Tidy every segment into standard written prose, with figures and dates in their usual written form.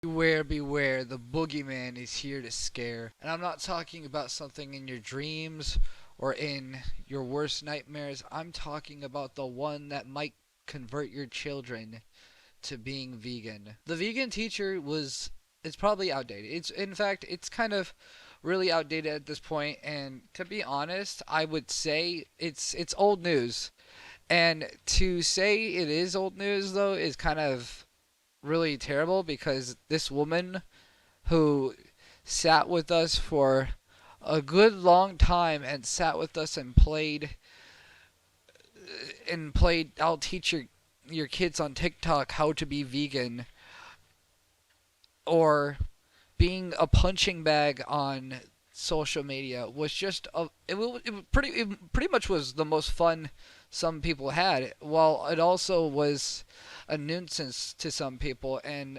Beware, beware, the boogeyman is here to scare. And I'm not talking about something in your dreams or in your worst nightmares. I'm talking about the one that might convert your children to being vegan. The vegan teacher was it's probably outdated. It's in fact it's kind of really outdated at this point, and to be honest, I would say it's old news. And to say it is old news though is kind of really terrible because this woman who sat with us for a good long time and sat with us and played I'll teach your kids on TikTok how to be vegan, or being a punching bag on social media was just it pretty much was the most fun some people had, while it also was a nuisance to some people. And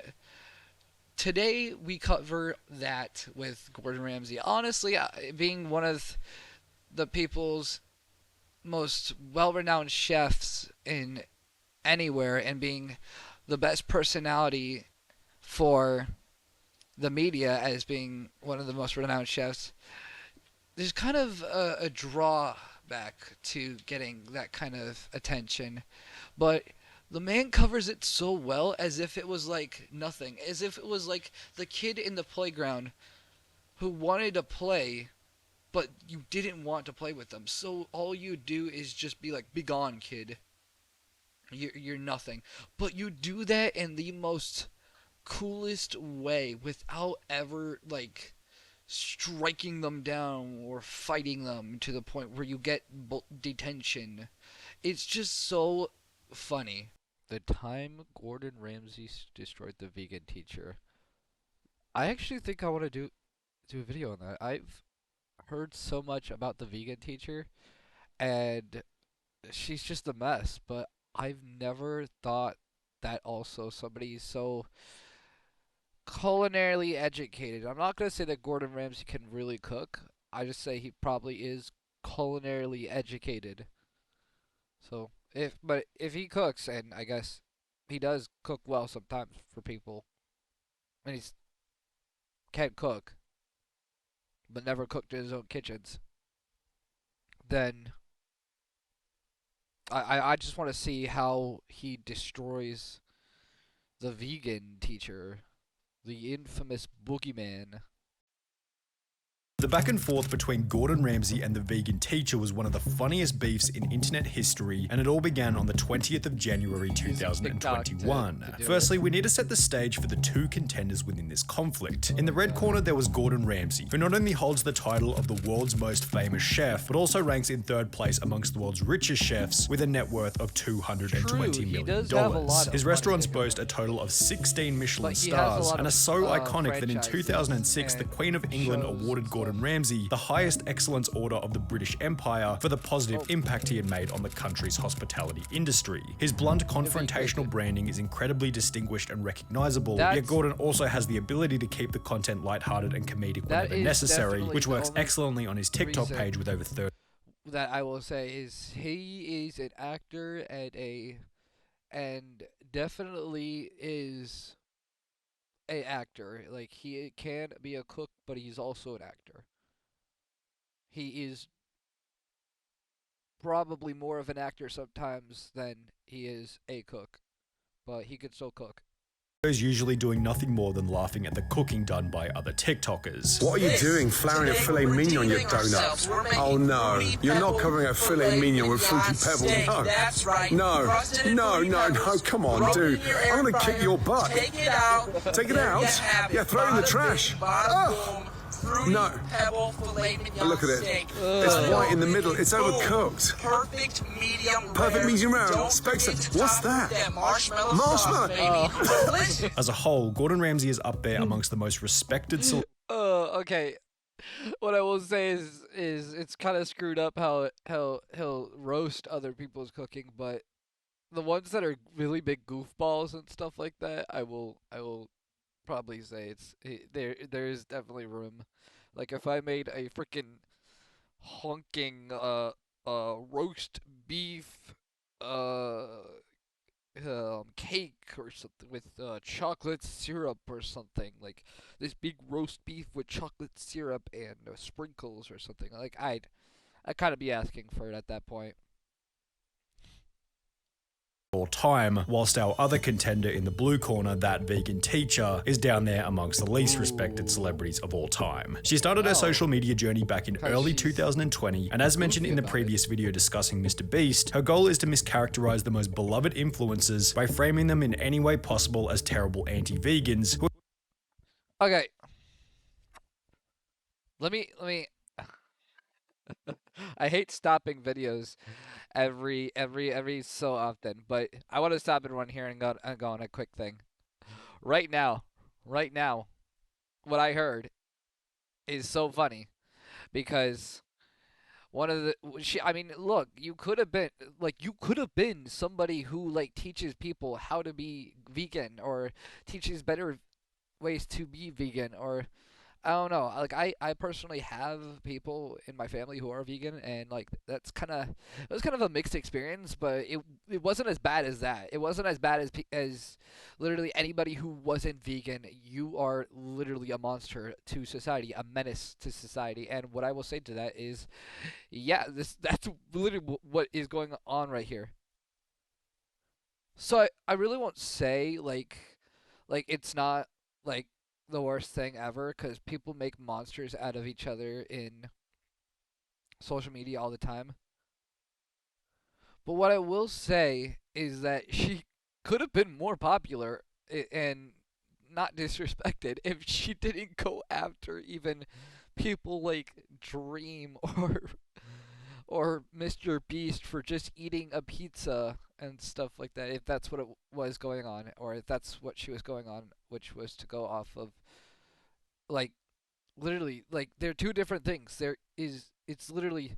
today we cover that with Gordon Ramsay. Honestly, being one of the people's most well-renowned chefs in anywhere and being the best personality for the media as being one of the most renowned chefs, there's kind of a drawback to getting that kind of attention. But the man covers it so well, as if it was like nothing, as if it was like the kid in the playground who wanted to play, but you didn't want to play with them. So all you do is just be like, "Be gone, kid. You're nothing." But you do that in the most coolest way without ever like striking them down or fighting them to the point where you get detention. It's just so funny. The time Gordon Ramsay destroyed the vegan teacher. I actually think I want to do a video on that. I've heard so much about the vegan teacher, and she's just a mess, but I've never thought that also somebody so culinarily educated. I'm not gonna say that Gordon Ramsay can really cook. I just say he probably is culinarily educated. So if he cooks, and I guess he does cook well sometimes for people, and he can cook, but never cooked in his own kitchens, then I just want to see how he destroys the vegan teacher, the infamous boogeyman. The back and forth between Gordon Ramsay and the vegan teacher was one of the funniest beefs in internet history, and it all began on the 20th of January 2021. Firstly, we need to set the stage for the two contenders within this conflict. In the red corner, there was Gordon Ramsay, who not only holds the title of the world's most famous chef, but also ranks in third place amongst the world's richest chefs with a net worth of $220 million. His restaurants boast a total of 16 Michelin stars and are so iconic that in 2006, the Queen of England awarded Gordon Ramsay the highest excellence order of the British Empire for the positive impact he had made on the country's hospitality industry. His blunt, confrontational branding is incredibly distinguished and recognizable, yet Gordon also has the ability to keep the content lighthearted and comedic whenever necessary, which works excellently on his TikTok page with over 30. That I will say is he is an actor and definitely is a actor. Like, he can be a cook, but he's also an actor. He is probably more of an actor sometimes than he is a cook, but he can still cook. Is usually doing nothing more than laughing at the cooking done by other TikTokers. What are you doing, flouring a filet mignon on your donut? Oh no, you're not covering a filet mignon with fruity pebbles. No, that's right. No, come on, dude. I'm gonna kick your butt. Take it out. Take it out? Yeah, throw it in the trash. Oh. No. Look at it. It's white in the middle. It's overcooked. Perfect medium. Perfect medium rare. Spectre. What's that? Marshmallow. As a whole, Gordon Ramsay is up there amongst the most respected Okay. What I will say is it's kind of screwed up how he'll roast other people's cooking, but the ones that are really big goofballs and stuff like that, I will probably say there is definitely room. Like, if I made a freaking honking roast beef cake or something with chocolate syrup or something like this big roast beef with chocolate syrup and sprinkles or something. Like I'd kind of be asking for it at that point. All time, whilst our other contender in the blue corner, that vegan teacher, is down there amongst the least respected celebrities of all time. She started her social media journey back in early 2020, and as mentioned in the previous video discussing Mr. Beast, her goal is to mischaracterize the most beloved influencers by framing them in any way possible as terrible anti-vegans. Okay, let me. I hate stopping videos every so often, but I want to stop it one here and go on a quick thing. Right now, right now, what I heard is so funny because one of the she I mean, look, you could have been somebody who like teaches people how to be vegan or teaches better ways to be vegan or I don't know. Like I personally have people in my family who are vegan, and like it was kind of a mixed experience, but it wasn't as bad as that. It wasn't as bad as literally anybody who wasn't vegan. You are literally a monster to society, a menace to society. And what I will say to that is, yeah, that's literally what is going on right here. So I really won't say like it's not like the worst thing ever because people make monsters out of each other in social media all the time. But what I will say is that she could have been more popular and not disrespected if she didn't go after even people like Dream or Mr. Beast for just eating a pizza and stuff like that. If that's what it was going on, or if that's what she was going on, which was to go off of like literally like they're two different things. It's literally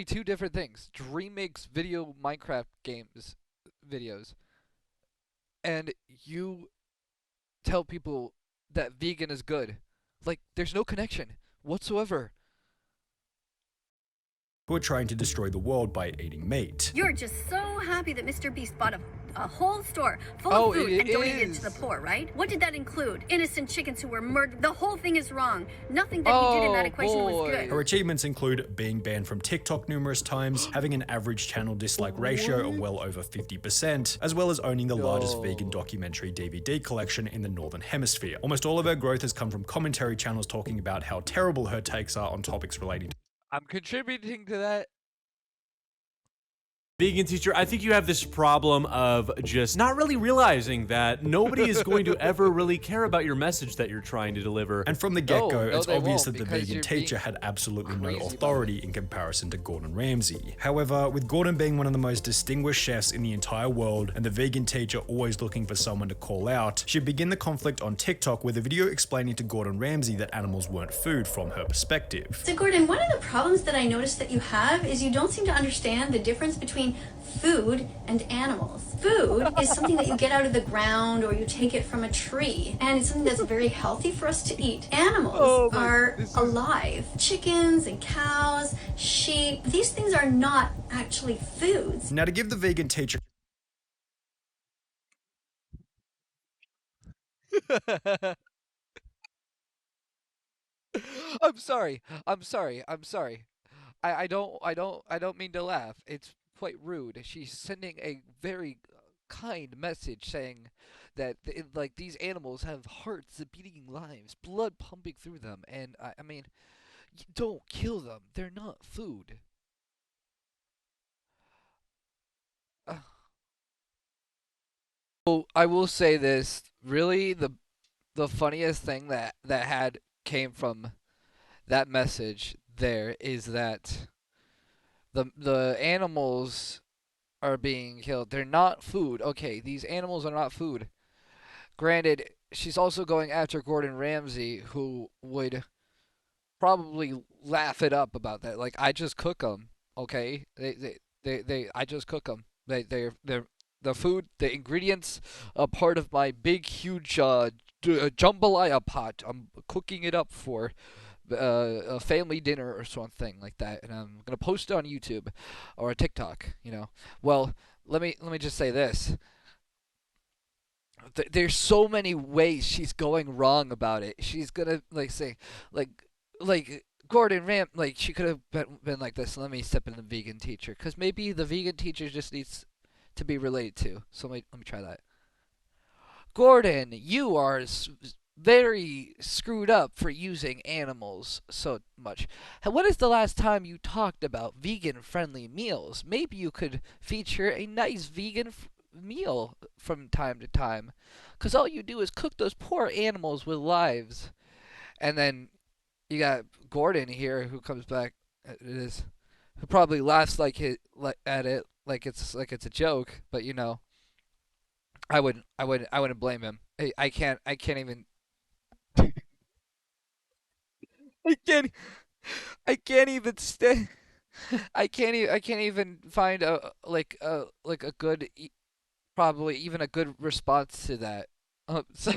two different things. Dream makes video Minecraft games videos, and you tell people that vegan is good. Like there's no connection whatsoever. Who are trying to destroy the world by eating meat. You're just so happy that Mr. Beast bought a whole store full Oh, of food it and donated it to is. the poor, right? What did that include? Innocent chickens who were murdered. The whole thing is wrong. Nothing that he did in that Oh, equation was boy. good. Her achievements include being banned from TikTok numerous times, having an average channel dislike ratio of well over 50%, as well as owning the largest No. vegan documentary DVD collection in the Northern Hemisphere. Almost all of her growth has come from commentary channels talking about how terrible her takes are on topics relating to I'm contributing to that. Vegan teacher, I think you have this problem of just not really realizing that nobody is going to ever really care about your message that you're trying to deliver. And from the get-go, No, it's they obvious won't, that the because vegan you're teacher being had absolutely no crazy about authority in comparison to Gordan Ramsay. However, with Gordan being one of the most distinguished chefs in the entire world, and the vegan teacher always looking for someone to call out, she began the conflict on TikTok with a video explaining to Gordan Ramsay that animals weren't food from her perspective. So Gordon, one of the problems that I noticed that you have is you don't seem to understand the difference between food and animals. Food is something that you get out of the ground or you take it from a tree, and it's something that's very healthy for us to eat. Animals are alive. Chickens and cows, sheep, these things are not actually foods. Now, to give the vegan teacher I'm sorry. I'm sorry. I'm sorry. I don't mean to laugh. It's quite rude. She's sending a very kind message saying that like these animals have hearts beating lives, blood pumping through them, and I mean, don't kill them. They're not food. Uh, So I will say this. Really, the funniest thing that had came from that message there is that the animals are being killed. They're not food. Okay, these animals are not food. Granted, she's also going after Gordon Ramsay, who would probably laugh it up about that. Like, I just cook them. Okay, I just cook them. They're the food, the ingredients, a part of my big, huge jambalaya pot. I'm cooking it up for a family dinner or something like that, and I'm gonna post it on YouTube or a TikTok. Well, let me just say this. There's so many ways she's going wrong about it. She's gonna like say, like Gordon Ramp, like she could have been like this. Let me step in the vegan teacher, because maybe the vegan teacher just needs to be related to. So let me try that. Gordon, you are very screwed up for using animals so much. When is the last time you talked about vegan-friendly meals? Maybe you could feature a nice vegan meal from time to time, because all you do is cook those poor animals with lives. And then you got Gordon here, who comes back. Who probably laughs at it like it's a joke, but I wouldn't blame him. I can't even. I can't. I can't even stay. I can't even find a good, probably even a good response to that. So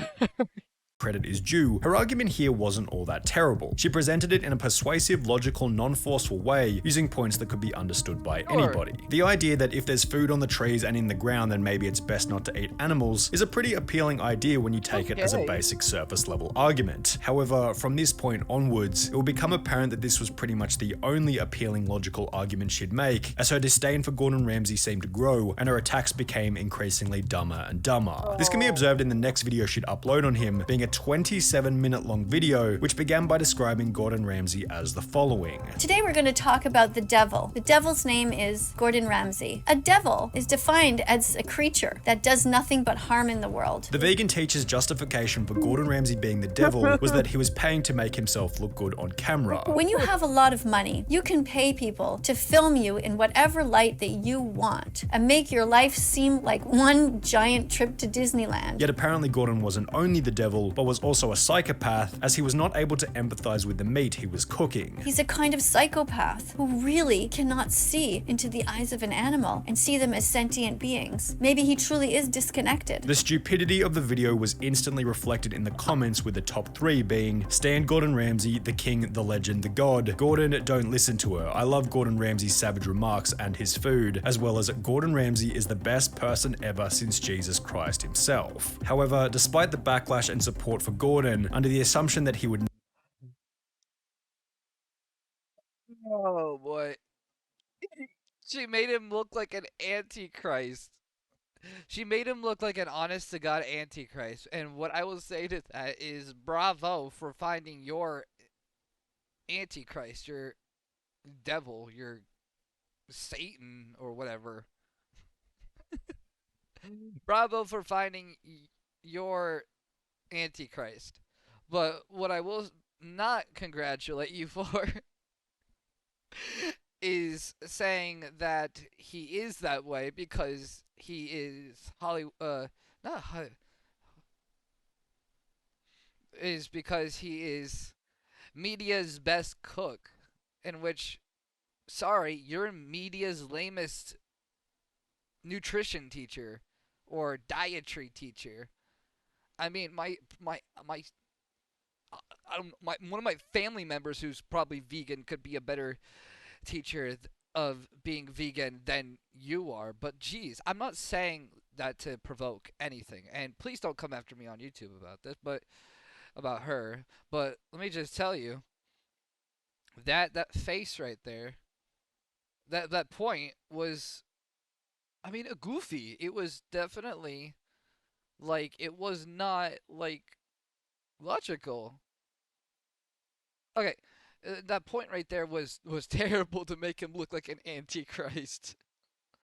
Credit is due, her argument here wasn't all that terrible. She presented it in a persuasive, logical, non-forceful way, using points that could be understood by anybody. The idea that if there's food on the trees and in the ground, then maybe it's best not to eat animals is a pretty appealing idea when you take it as a basic surface level argument. However, from this point onwards, it will become apparent that this was pretty much the only appealing logical argument she'd make, as her disdain for Gordon Ramsay seemed to grow and her attacks became increasingly dumber and dumber. This can be observed in the next video she'd upload on him, being a 27-minute long video, which began by describing Gordon Ramsay as the following. Today we're going to talk about the devil. The devil's name is Gordan Ramsey. A devil is defined as a creature that does nothing but harm in the world. The vegan teacher's justification for Gordon Ramsay being the devil was that he was paying to make himself look good on camera. When you have a lot of money, you can pay people to film you in whatever light that you want and make your life seem like one giant trip to Disneyland. Yet apparently Gordon wasn't only the devil, but was also a psychopath, as he was not able to empathize with the meat he was cooking. He's a kind of psychopath who really cannot see into the eyes of an animal and see them as sentient beings. Maybe he truly is disconnected. The stupidity of the video was instantly reflected in the comments, with the top 3 being Stan Gordon Ramsay, the king, the legend, the god. Gordon, don't listen to her. I love Gordon Ramsay's savage remarks and his food, as well as Gordon Ramsay is the best person ever since Jesus Christ himself. However, despite the backlash and support for Gordon, under the assumption that he would... oh boy, she made him look like an antichrist. She made him look like an honest to God antichrist. And what I will say to that is bravo for finding your antichrist, your devil, your Satan or whatever. Bravo for finding your antichrist. But what I will not congratulate you for is saying that he is that way because he is is because he is media's best cook, in which, sorry, you're media's lamest nutrition teacher or dietary teacher. I mean, one of my family members who's probably vegan could be a better teacher of being vegan than you are. But geez, I'm not saying that to provoke anything, and please don't come after me on YouTube about this, but about her. But let me just tell you that face right there, that point was, I mean, a goofy. It was definitely like, it was not like logical. Okay, that point right there was terrible to make him look like an antichrist.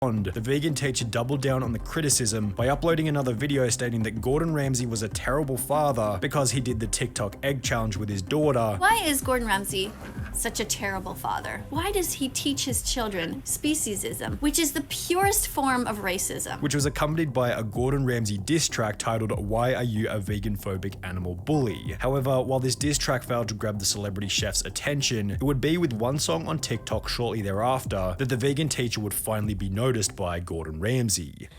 The vegan teacher doubled down on the criticism by uploading another video stating that Gordon Ramsay was a terrible father because he did the TikTok egg challenge with his daughter. Why is Gordon Ramsay such a terrible father? Why does he teach his children speciesism, which is the purest form of racism? Which was accompanied by a Gordon Ramsay diss track titled "Why Are You a Vegan Phobic Animal Bully?" However, while this diss track failed to grab the celebrity chef's attention, it would be with one song on TikTok shortly thereafter that the vegan teacher would finally be noticed by Gordon Ramsay.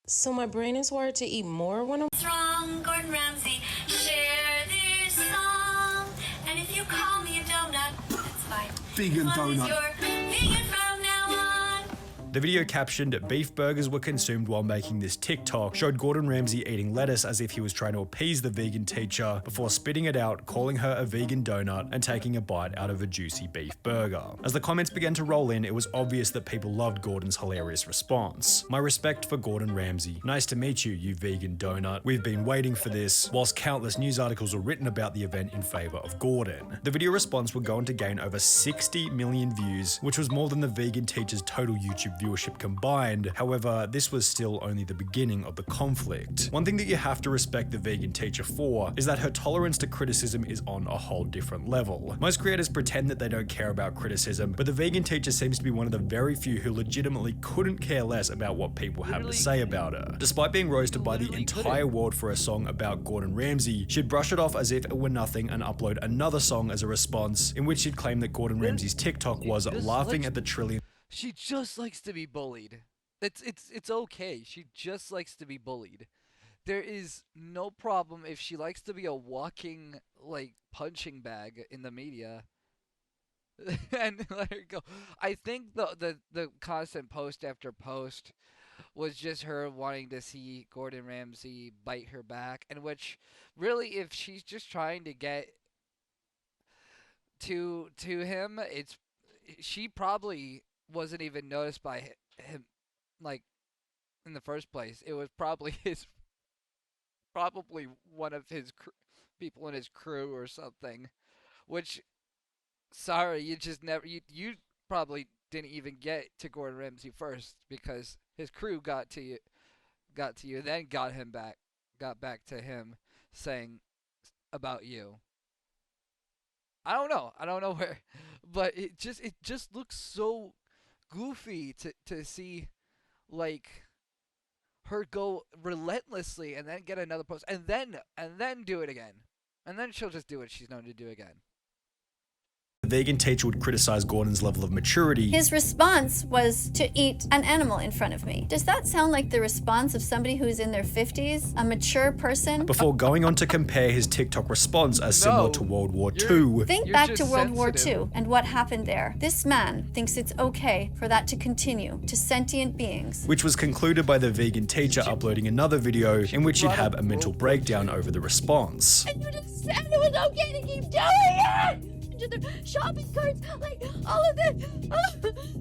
So my brain is wired to eat more when I'm Strong, Gordon Ramsay, share this song. And if you call me a donut, that's fine. Vegan As long as donut. you're vegan from now on. The video captioned, "Beef burgers were consumed while making this TikTok," showed Gordan Ramsay eating lettuce as if he was trying to appease the vegan teacher before spitting it out, calling her a vegan donut, and taking a bite out of a juicy beef burger. As the comments began to roll in, it was obvious that people loved Gordan's hilarious response. "My respect for Gordan Ramsay. Nice to meet you, you vegan donut. We've been waiting for this," whilst countless news articles were written about the event in favor of Gordan. The video response would go on to gain over 60 million views, which was more than the vegan teacher's total YouTube viewership combined. However, this was still only the beginning of the conflict. One thing that you have to respect the vegan teacher for is that her tolerance to criticism is on a whole different level. Most creators pretend that they don't care about criticism, but the vegan teacher seems to be one of the very few who legitimately couldn't care less about what people have to say about her. Despite being roasted by the entire world for a song about Gordan Ramsay, she'd brush it off as if it were nothing and upload another song as a response, in which she'd claim that Gordan Ramsay's TikTok was laughing at the trillion. She just likes to be bullied. It's okay. She just likes to be bullied. There is no problem if she likes to be a walking like punching bag in the media. And let her go. I think the constant post after post was just her wanting to see Gordan Ramsay bite her back, and which really, if she's just trying to get to him, she probably wasn't even noticed by him like in the first place. It was probably probably one of his people in his crew or something, which sorry, you just never you probably didn't even get to Gordan Ramsay first because his crew got to you, then got back to him saying about you. I don't know where, but it just looks so goofy to see like her go relentlessly and then get another post and then do it again. And then she'll just do what she's known to do again. The vegan teacher would criticize Gordan's level of maturity. His response was to eat an animal in front of me. Does that sound like the response of somebody who's in their 50s, a mature person? Before going on to compare his TikTok response as similar to World War II. Think back to World War II and what happened there. This man thinks it's okay for that to continue to sentient beings. Which was concluded by the vegan teacher uploading another video in which she'd have a mental breakdown over the response. And you just said it was okay to keep doing it! To the shopping carts, like all of this. Oh,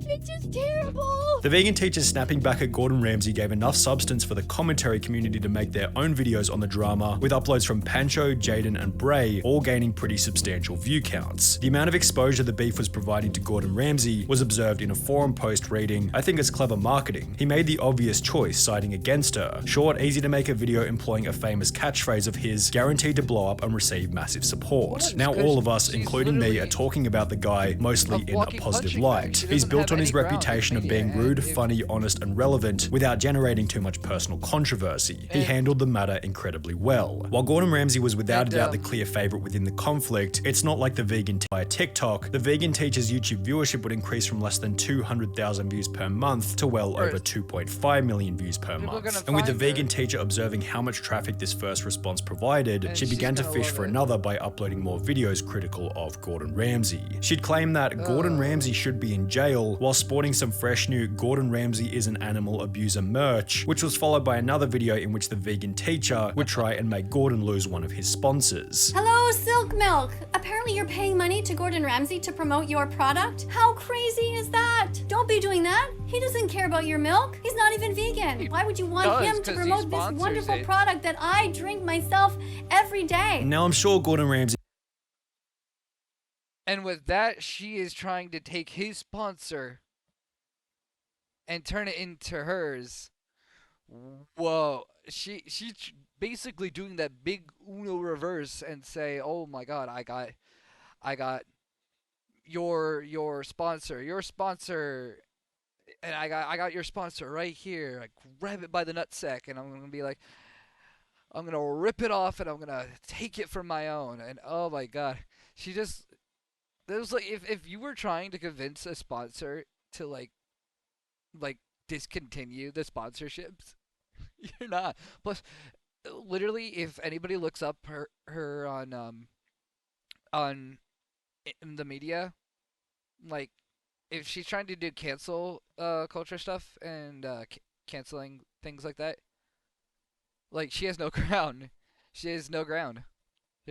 it's just terrible. The vegan teacher snapping back at Gordan Ramsay gave enough substance for the commentary community to make their own videos on the drama, with uploads from Pancho, Jaden, and Bray all gaining pretty substantial view counts. The amount of exposure the beef was providing to Gordan Ramsay was observed in a forum post reading, "I think it's clever marketing. He made the obvious choice, siding against her. Short, easy to make a video employing a famous catchphrase of his, guaranteed to blow up and receive massive support." Now all of us, including me, are talking about the guy mostly in a positive light. He's built on his reputation of being rude, funny, honest, and relevant without generating too much personal controversy. He handled the matter incredibly well. While Gordan Ramsay was without a doubt the clear favorite within the conflict, it's not like the vegan via TikTok. The vegan teacher's YouTube viewership would increase from less than 200,000 views per month to well over 2.5 million views per month. And with the vegan teacher observing how much traffic this first response provided, she began to fish for another by uploading more videos critical of Gordan Ramsay. She'd claim that Gordan Ramsay should be in jail while sporting some fresh new Gordan Ramsay is an animal abuser merch, which was followed by another video in which the vegan teacher would try and make Gordan lose one of his sponsors. Hello, Silk Milk. Apparently you're paying money to Gordan Ramsay to promote your product? How crazy is that? Don't be doing that. He doesn't care about your milk. He's not even vegan. Why would you want him to promote this wonderful product that I drink myself every day? Now I'm sure Gordan Ramsay. And with that, she is trying to take his sponsor and turn it into hers. Whoa. She's basically doing that big Uno reverse and say, "Oh my god, I got your sponsor, and I got your sponsor right here." I grab it by the nutsack and I'm going to be like, I'm going to rip it off and I'm going to take it for my own. And oh my god. She just There's like if you were trying to convince a sponsor to like discontinue the sponsorships, you're not. Plus, literally, if anybody looks up her on in the media, like if she's trying to do cancel culture stuff and canceling things like that, like she has no ground. She has no ground.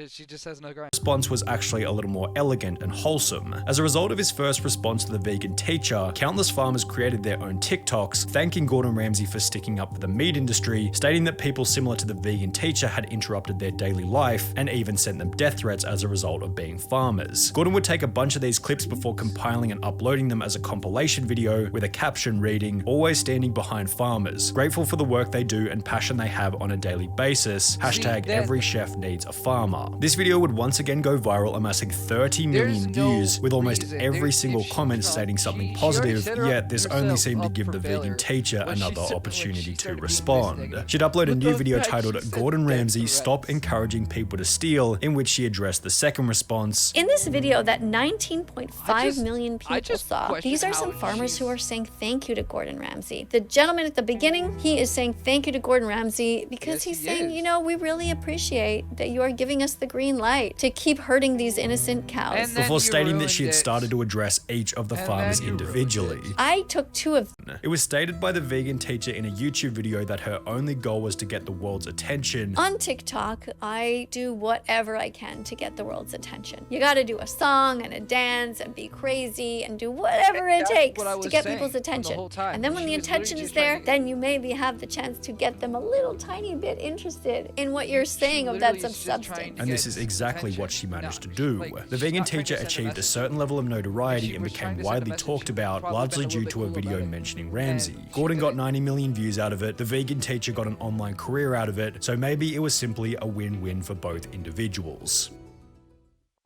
She just has no ground. Response was actually a little more elegant and wholesome. As a result of his first response to the vegan teacher, countless farmers created their own TikToks, thanking Gordan Ramsey for sticking up for the meat industry, stating that people similar to the vegan teacher had interrupted their daily life, and even sent them death threats as a result of being farmers. Gordan would take a bunch of these clips before compiling and uploading them as a compilation video with a caption reading, "Always standing behind farmers, grateful for the work they do and passion they have on a daily basis. Hashtag every chef needs a farmer." This video would once again go viral, amassing 30 million views, with almost every single comment stating something positive, yet this only seemed to give the vegan teacher another opportunity to respond. She'd upload a new video titled "Gordan Ramsey, Stop Encouraging People to Steal," in which she addressed the second response. In this video that 19.5 million people saw, these are some farmers who are saying thank you to Gordan Ramsey. The gentleman at the beginning, he is saying thank you to Gordan Ramsey because he's saying, you know, we really appreciate that you are giving us the green light to keep hurting these innocent cows. Before stating that she had started to address each of the farmers individually. I took 2 of them. It was stated by the vegan teacher in a YouTube video that her only goal was to get the world's attention. On TikTok, I do whatever I can to get the world's attention. You gotta do a song and a dance and be crazy and do whatever it takes to get people's attention. And then when the attention is there, then you maybe have the chance to get them a little tiny bit interested in what you're saying of that's of substance. And this is exactly what she managed to do. The vegan teacher achieved a certain level of notoriety and became widely talked about, largely due to a video mentioning Ramsey. Gordan got 90 million views out of it, the vegan teacher got an online career out of it, so maybe it was simply a win-win for both individuals.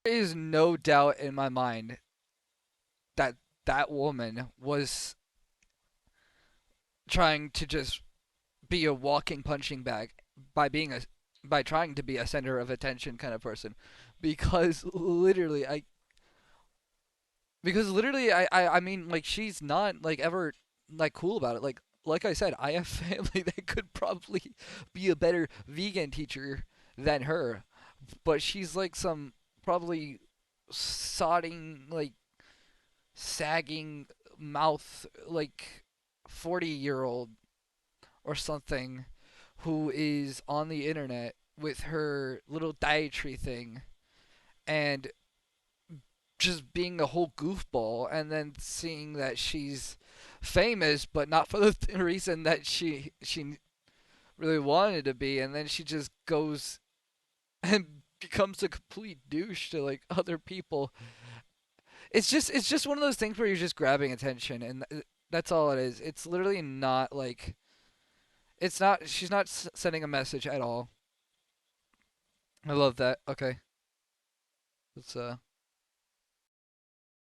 There is no doubt in my mind that that woman was trying to just be a walking punching bag by trying to be a center of attention kind of person, because literally I mean, like, she's not like ever like cool about it. Like I said, I have family that could probably be a better vegan teacher than her, but she's like some probably sodding, like, sagging mouth, like 40-year-old or something, who is on the internet with her little dietary thing and just being a whole goofball, and then seeing that she's famous but not for the reason that she really wanted to be, and then she just goes and becomes a complete douche to like other people. It's just one of those things where you're just grabbing attention, and that's all it is. It's literally not like, it's not, she's not sending a message at all. I love that. Okay. Let's